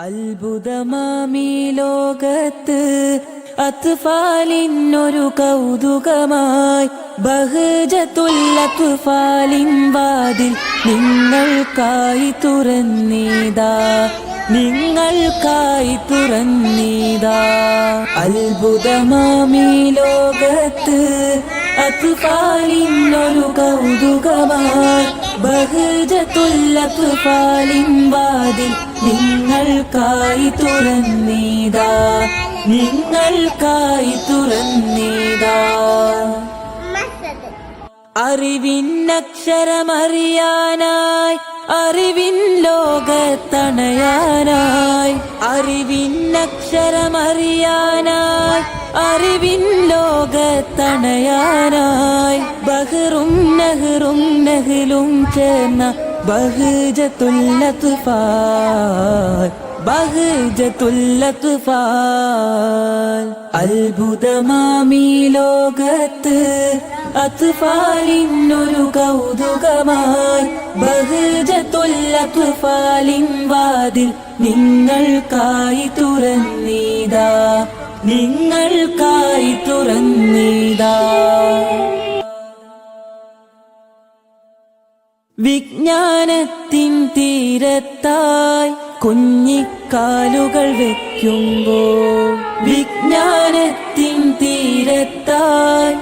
അത്ഭുതമാമീ ലോകത്ത് അത്ഫാലിനൊരു കൗതുകമായി ബഹജത്തുൽ അത്ഫാലിൻ വാതിൽ നിങ്ങൾക്കായി തുറന്നീതാ അത്ഭുതമാമീ ലോകത്ത് അത്ഫാലിനൊരു കൗതുകമായി ബഹജത്തുൽ അത്ഫാലിൻ വാതിൽ നിങ്ങൾക്കായി തുറന്നീതാ അറിവിന്നക്ഷരമറിയാനായി അറിവിൻ ലോകത്തണയാനായി അറിവിന്നക്ഷരമറിയാനായി അറിവിൻ ലോകത്തണയാനായി ബഹറും നഹറും നഹ്ലും ചേർന്ന ബഹജത്തുൽ അത്ഫാൽ അത്ഭുതമാമീ ലോകത്ത് അത്ഫാലിനൊരു കൗതുകമായി ബഹജത്തുൽ അത്ഫാലിൻ വാതിൽ നിങ്ങൾക്കായി തുറന്നീതാ വിജ്ഞാനത്തിൻ തീരത്തായി കുഞ്ഞിക്കാലുകൾ വെക്കുമ്പോൾ വിജ്ഞാനത്തിൻ തീരത്തായി